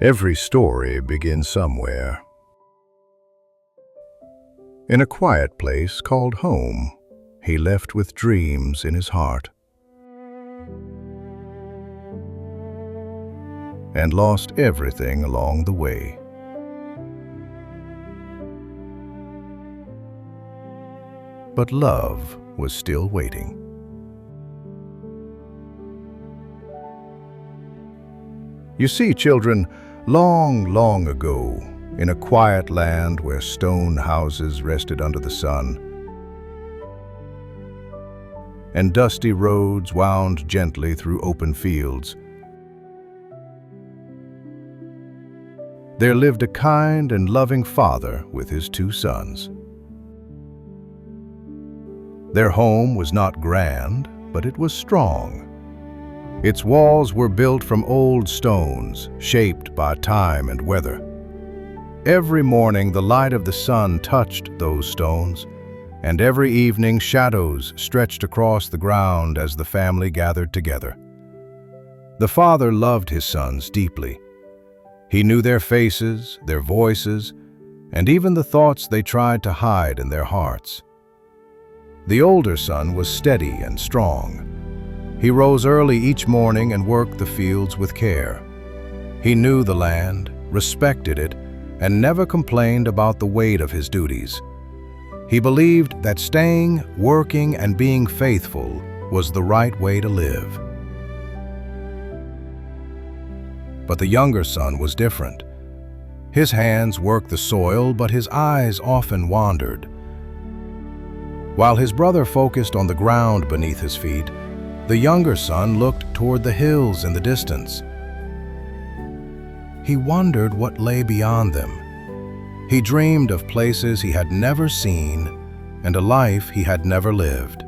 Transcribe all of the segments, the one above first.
Every story begins somewhere. In a quiet place called home, he left with dreams in his heart and lost everything along the way. But love was still waiting. You see, children, long, long ago, in a quiet land where stone houses rested under the sun, and dusty roads wound gently through open fields, there lived a kind and loving father with his two sons. Their home was not grand, but it was strong. Its walls were built from old stones, shaped by time and weather. Every morning the light of the sun touched those stones, and every evening shadows stretched across the ground as the family gathered together. The father loved his sons deeply. He knew their faces, their voices, and even the thoughts they tried to hide in their hearts. The older son was steady and strong. He rose early each morning and worked the fields with care. He knew the land, respected it, and never complained about the weight of his duties. He believed that staying, working, and being faithful was the right way to live. But the younger son was different. His hands worked the soil, but his eyes often wandered. While his brother focused on the ground beneath his feet, the younger son looked toward the hills in the distance. He wondered what lay beyond them. He dreamed of places he had never seen and a life he had never lived.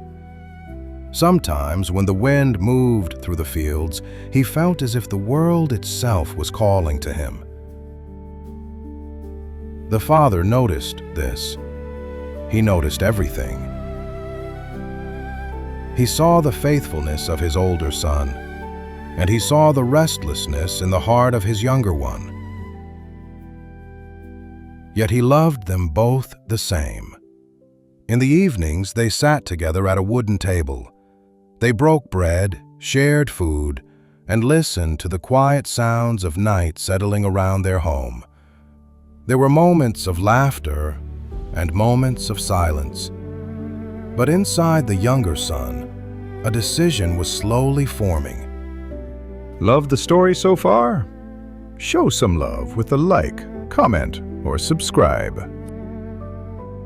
Sometimes, when the wind moved through the fields, he felt as if the world itself was calling to him. The father noticed this. He noticed everything. He saw the faithfulness of his older son, and he saw the restlessness in the heart of his younger one. Yet he loved them both the same. In the evenings, they sat together at a wooden table. They broke bread, shared food, and listened to the quiet sounds of night settling around their home. There were moments of laughter and moments of silence. But inside the younger son, a decision was slowly forming. Love the story so far? Show some love with a like, comment, or subscribe.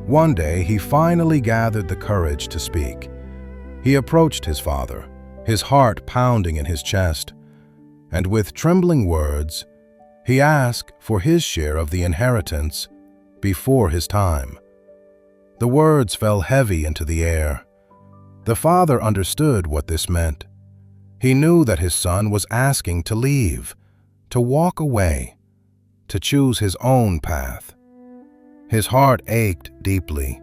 One day, he finally gathered the courage to speak. He approached his father, his heart pounding in his chest, and with trembling words, he asked for his share of the inheritance before his time. The words fell heavy into the air. The father understood what this meant. He knew that his son was asking to leave, to walk away, to choose his own path. His heart ached deeply,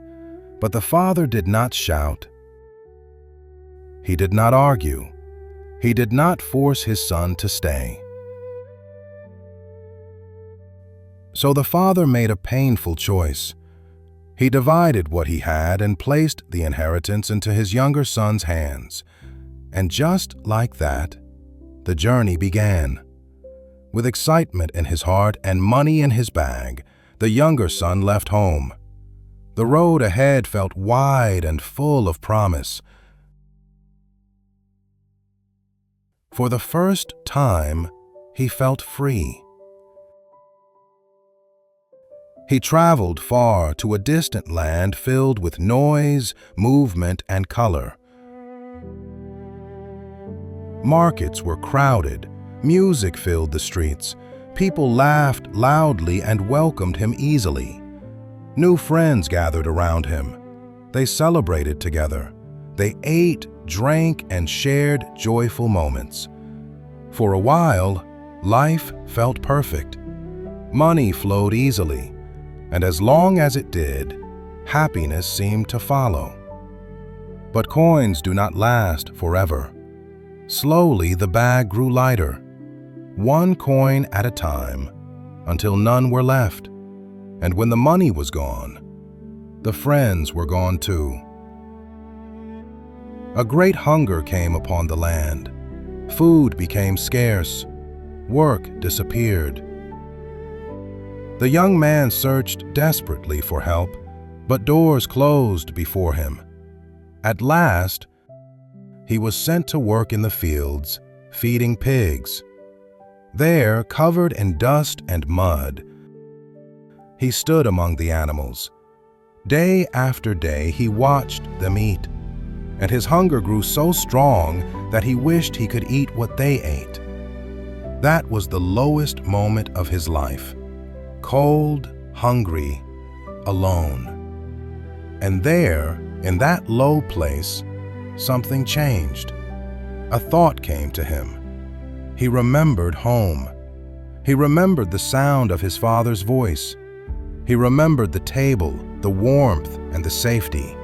but the father did not shout. He did not argue. He did not force his son to stay. So the father made a painful choice. He divided what he had and placed the inheritance into his younger son's hands. And just like that, the journey began. With excitement in his heart and money in his bag, the younger son left home. The road ahead felt wide and full of promise. For the first time, he felt free. He traveled far to a distant land filled with noise, movement, and color. Markets were crowded, music filled the streets, people laughed loudly and welcomed him easily. New friends gathered around him. They celebrated together. They ate, drank, and shared joyful moments. For a while, life felt perfect. Money flowed easily. And as long as it did, happiness seemed to follow. But coins do not last forever. Slowly, the bag grew lighter. one coin at a time, until none were left. And when the money was gone, the friends were gone too. A great hunger came upon the land. Food became scarce. Work disappeared. The young man searched desperately for help, but doors closed before him. At last, he was sent to work in the fields, feeding pigs. There, covered in dust and mud, he stood among the animals. Day after day, he watched them eat, and his hunger grew so strong that he wished he could eat what they ate. That was the lowest moment of his life. Cold, hungry, alone. And there, in that low place, something changed. A thought came to him. He remembered home. He remembered the sound of his father's voice. He remembered the table, the warmth, and the safety.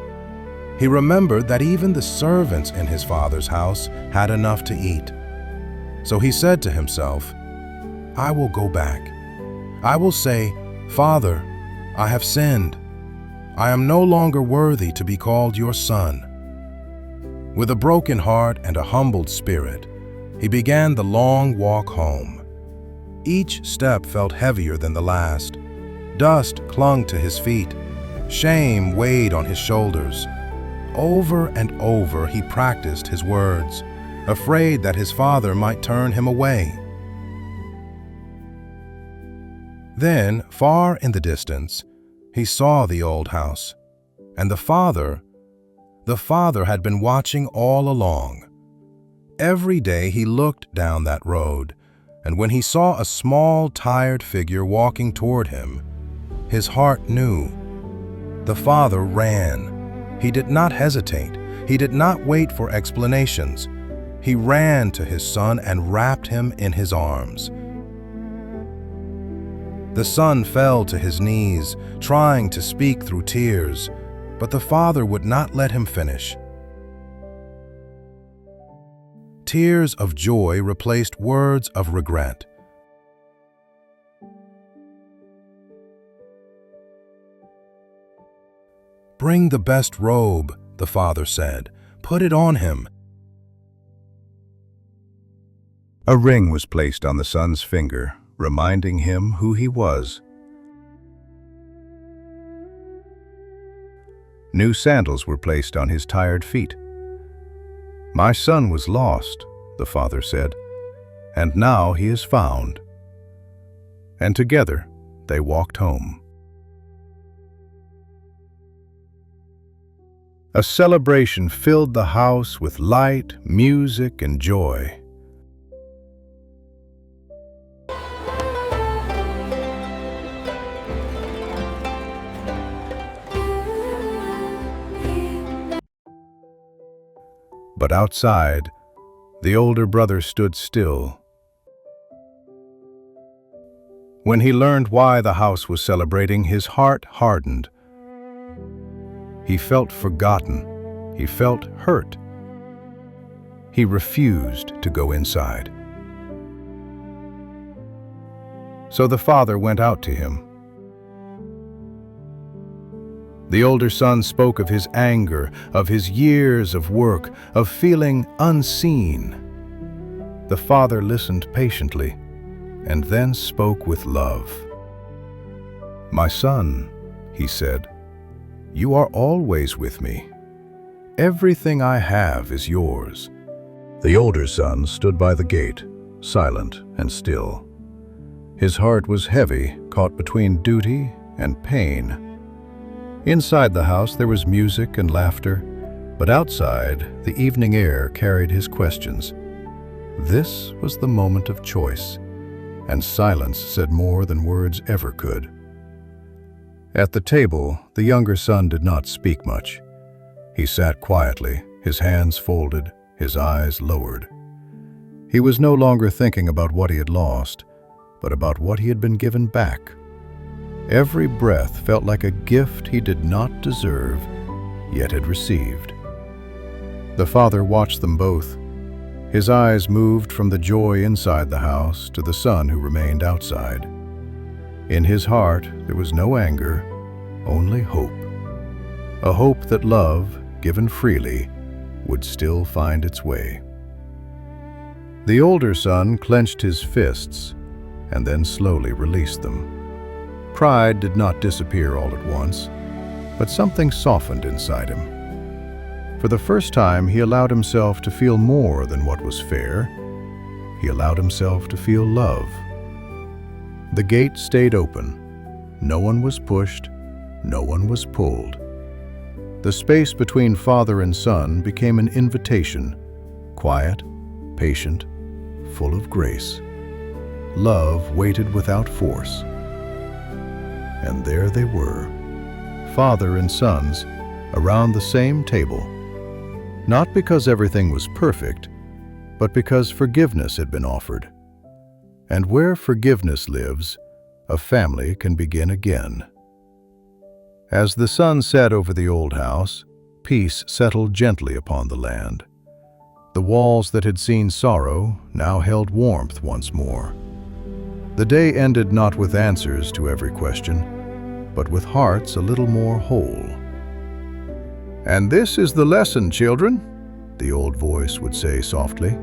He remembered that even the servants in his father's house had enough to eat. So he said to himself, "I will go back. I will say, 'Father, I have sinned. I am no longer worthy to be called your son.'" With a broken heart and a humbled spirit, he began the long walk home. Each step felt heavier than the last. Dust clung to his feet. Shame weighed on his shoulders. Over and over he practiced his words, afraid that his father might turn him away. Then, far in the distance, he saw the old house, and the father had been watching all along. Every day he looked down that road, and when he saw a small, tired figure walking toward him, his heart knew. The father ran. He did not hesitate. He did not wait for explanations. He ran to his son and wrapped him in his arms. The son fell to his knees, trying to speak through tears, but the father would not let him finish. Tears of joy replaced words of regret. "Bring the best robe," the father said. "Put it on him." A ring was placed on the son's finger, reminding him who he was. New sandals were placed on his tired feet. "My son was lost," the father said, "and now he is found." And together they walked home. A celebration filled the house with light, music, and joy. But outside, the older brother stood still. When he learned why the house was celebrating, his heart hardened. He felt forgotten. He felt hurt. He refused to go inside. So the father went out to him. The older son spoke of his anger, of his years of work, of feeling unseen. The father listened patiently and then spoke with love. "My son," he said, "you are always with me. Everything I have is yours." The older son stood by the gate, silent and still. His heart was heavy, caught between duty and pain. Inside the house there was music and laughter, but outside the evening air carried his questions. This was the moment of choice, and silence said more than words ever could. At the table, the younger son did not speak much. He sat quietly, his hands folded, his eyes lowered. He was no longer thinking about what he had lost, but about what he had been given back. Every breath felt like a gift he did not deserve, yet had received. The father watched them both. His eyes moved from the joy inside the house to the son who remained outside. In his heart, there was no anger, only hope. A hope that love, given freely, would still find its way. The older son clenched his fists and then slowly released them. Pride did not disappear all at once, but something softened inside him. For the first time, he allowed himself to feel more than what was fair. He allowed himself to feel love. The gate stayed open. No one was pushed, no one was pulled. The space between father and son became an invitation, quiet, patient, full of grace. Love waited without force. And there they were, father and sons, around the same table. Not because everything was perfect, but because forgiveness had been offered. And where forgiveness lives, a family can begin again. As the sun set over the old house, peace settled gently upon the land. The walls that had seen sorrow now held warmth once more. The day ended not with answers to every question, but with hearts a little more whole. "And this is the lesson, children," the old voice would say softly.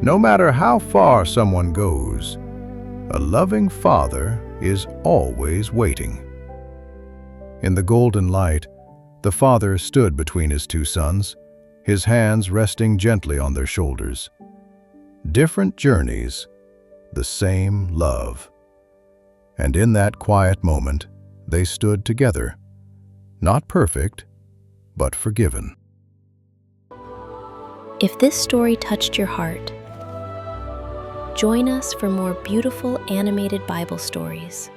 "No matter how far someone goes, a loving father is always waiting." In the golden light, the father stood between his two sons, his hands resting gently on their shoulders. Different journeys, the same love. And in that quiet moment, they stood together, not perfect, but forgiven. If this story touched your heart, join us for more beautiful animated Bible stories.